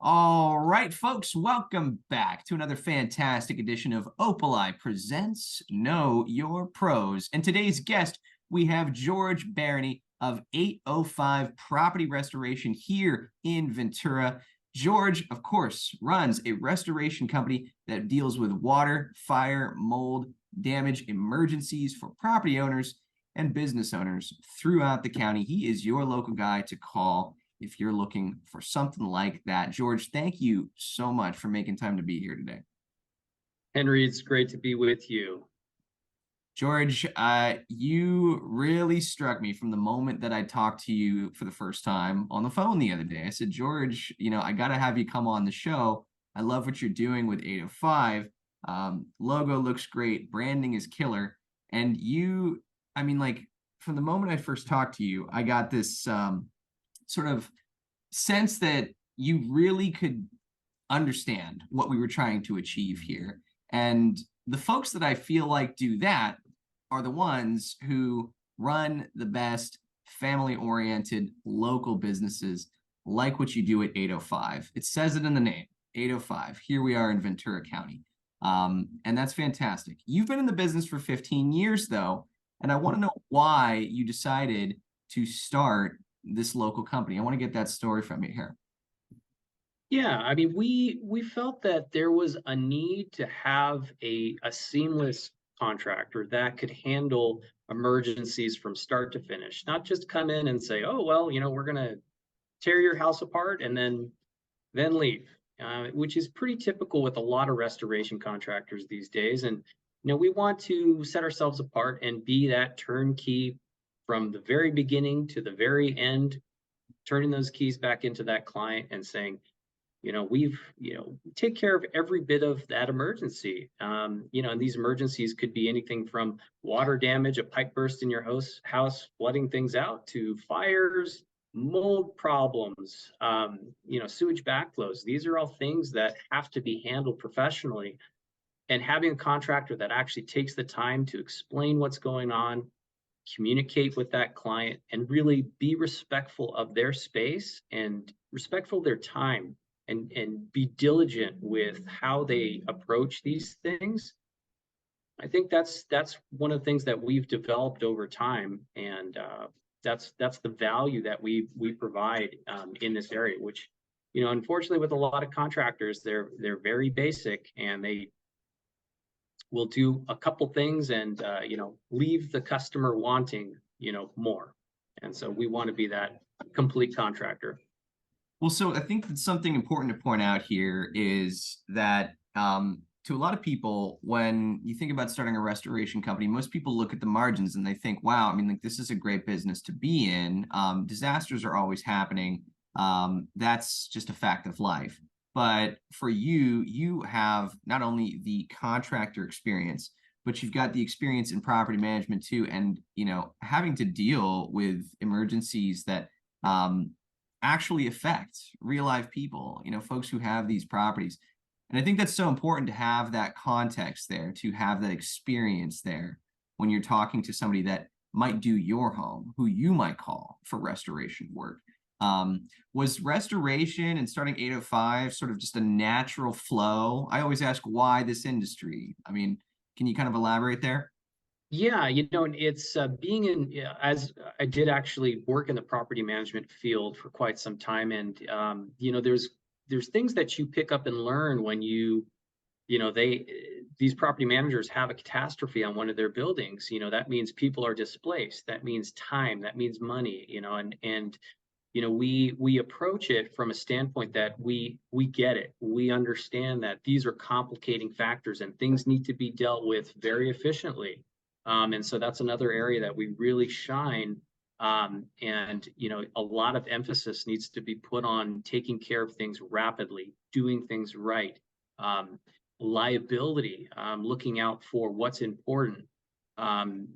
All right, folks, welcome back to another fantastic edition of Opali Presents Know Your Pros. And today's guest, we have George Barany of 805 Property Restoration here in Ventura. George, of course, runs a restoration company that deals with water, fire, mold, damage emergencies for property owners and business owners throughout the county. He is your local guy to call if you're looking for something like that. George, thank you so much for making time to be here today. Henry, it's great to be with you. George, you really struck me from the moment that I talked to you for the first time on the phone the other day. I said, George, I got to have you come on the show. I love what you're doing with 805. Logo looks great. Branding is killer. And from the moment I first talked to you, I got this sort of sense that you really could understand what we were trying to achieve here. And the folks that I feel like do that are the ones who run the best family-oriented local businesses like what you do at 805. It says it in the name, 805. Here we are in Ventura County. And that's fantastic. You've been in the business for 15 years, though, and I want to know why you decided to start this local company. I want to get that story from you here. Yeah, I mean, we felt that there was a need to have a seamless contractor that could handle emergencies from start to finish, not just come in and say, oh, well, we're going to tear your house apart and then leave, which is pretty typical with a lot of restoration contractors these days. And, we want to set ourselves apart and be that turnkey from the very beginning to the very end, turning those keys back into that client and saying, we've, take care of every bit of that emergency. And these emergencies could be anything from water damage, a pipe burst in your house, flooding things out, to fires, mold problems, sewage backflows. These are all things that have to be handled professionally. And having a contractor that actually takes the time to explain what's going on, communicate with that client, and really be respectful of their space and respectful of their time, and be diligent with how they approach these things. I think that's one of the things that we've developed over time, and that's the value that we provide in this area. Which, unfortunately, with a lot of contractors, they're very basic, and they will do a couple things and leave the customer wanting more. And so we want to be that complete contractor. Well, so I think that something important to point out here is that to a lot of people, when you think about starting a restoration company, most people look at the margins and they think, wow, this is a great business to be in. Disasters are always happening. That's just a fact of life. But for you, you have not only the contractor experience, but you've got the experience in property management too. And, having to deal with emergencies that actually affect real life people, folks who have these properties. And I think that's so important to have that context there, to have that experience there when you're talking to somebody that might do your home, who you might call for restoration work. Was restoration and starting 805 sort of just a natural flow? I always ask, why this industry? Can you kind of elaborate there? Yeah, it's being in, as I did actually work in the property management field for quite some time. And, there's things that you pick up and learn when these property managers have a catastrophe on one of their buildings. That means people are displaced. That means time. That means money. And we approach it from a standpoint that we get it. We understand that these are complicating factors and things need to be dealt with very efficiently. And so that's another area that we really shine. And a lot of emphasis needs to be put on taking care of things rapidly, doing things right. Liability, looking out for what's important.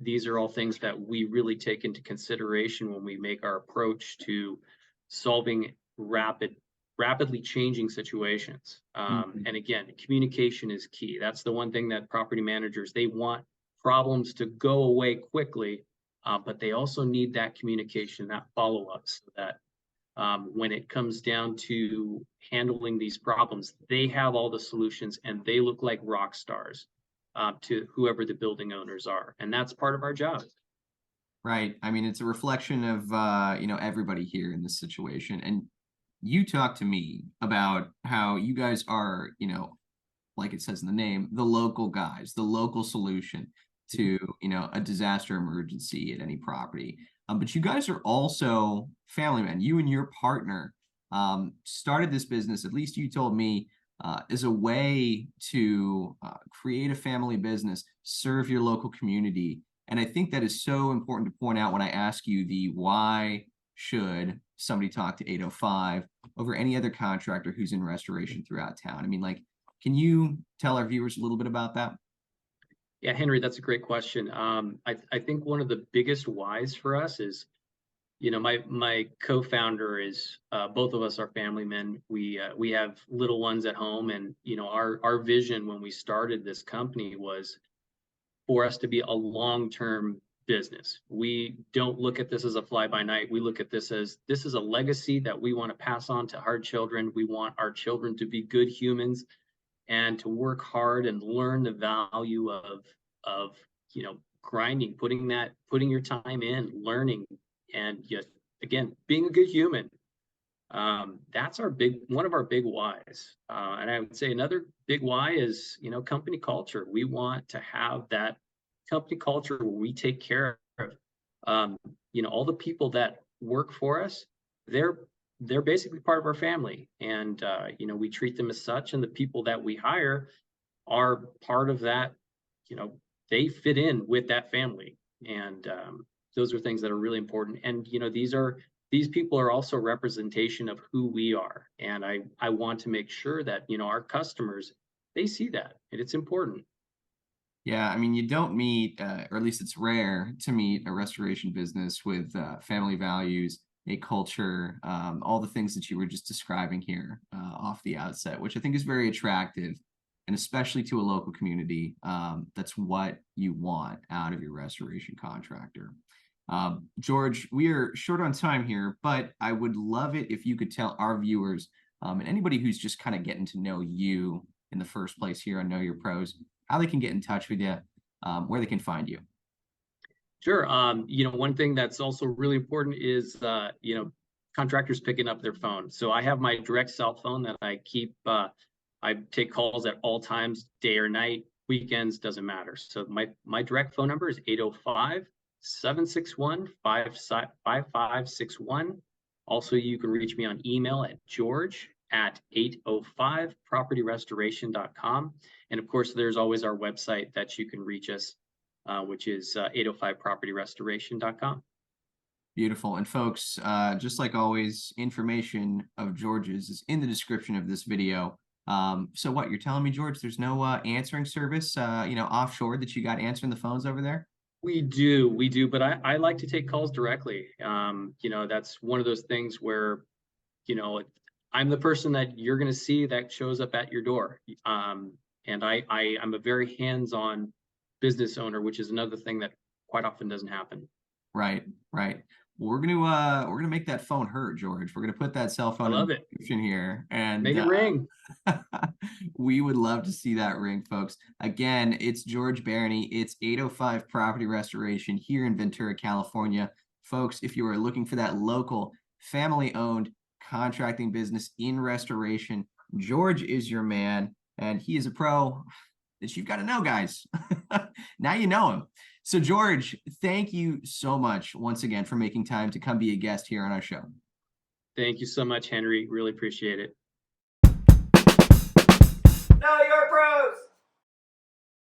These are all things that we really take into consideration when we make our approach to solving rapidly changing situations. And again, communication is key. That's the one thing that property managers, they want problems to go away quickly, but they also need that communication, that follow-up, so that when it comes down to handling these problems, they have all the solutions and they look like rock stars to whoever the building owners are. And that's part of our job. Right. I mean, it's a reflection of everybody here in this situation. And you talked to me about how you guys are, like it says in the name, the local guys, the local solution to, a disaster emergency at any property. But you guys are also family men. You and your partner started this business, at least you told me, as a way to create a family business, serve your local community. And I think that is so important to point out when I ask you the why should somebody talk to 805 over any other contractor who's in restoration throughout town. I mean, like, can you tell our viewers a little bit about that? Yeah, Henry, that's a great question. I think one of the biggest whys for us is, my co-founder is both of us are family men. We have little ones at home, and our vision when we started this company was for us to be a long-term business. We don't look at this as a fly-by-night. We look at this is a legacy that we want to pass on to our children. We want our children to be good humans and to work hard and learn the value of grinding, putting your time in, learning, and just again being a good human. That's one of our big whys. And I would say another big why is company culture. We want to have that company culture where we take care of all the people that work for us. They're basically part of our family, and we treat them as such, and the people that we hire are part of that. They fit in with that family, and those are things that are really important. And these people are also representation of who we are, and I want to make sure that our customers, they see that, and it's important. Yeah, I mean, you don't meet, or at least it's rare to meet a restoration business with family values, a culture, all the things that you were just describing here off the outset, which I think is very attractive, and especially to a local community. That's what you want out of your restoration contractor. George, we are short on time here, but I would love it if you could tell our viewers and anybody who's just kind of getting to know you in the first place here on Know Your Pros, how they can get in touch with you, where they can find you. Sure. One thing that's also really important is, contractors picking up their phone. So I have my direct cell phone that I keep. I take calls at all times, day or night, weekends, doesn't matter. So my direct phone number is 805-761-5561. Also, you can reach me on email at george@805propertyrestoration.com. And of course, there's always our website that you can reach us, which is 805propertyrestoration.com. Beautiful. And folks, just like always, information of George's is in the description of this video. So what, you're telling me, George, there's no answering service, offshore that you got answering the phones over there? We do, but I like to take calls directly. That's one of those things where, I'm the person that you're going to see that shows up at your door. And I'm a very hands-on business owner, which is another thing that quite often doesn't happen. Right, right. Well, we're gonna make that phone hurt, George. We're gonna put that cell I phone in love the it. description here, and Make it ring. we would love to see that ring, folks. Again, it's George Barany. It's 805 Property Restoration here in Ventura, California. Folks, if you are looking for that local family-owned contracting business in restoration, George is your man, and he is a pro that you've got to know, guys. Now you know him. So, George, thank you so much once again for making time to come be a guest here on our show. Thank you so much, Henry. Really appreciate it.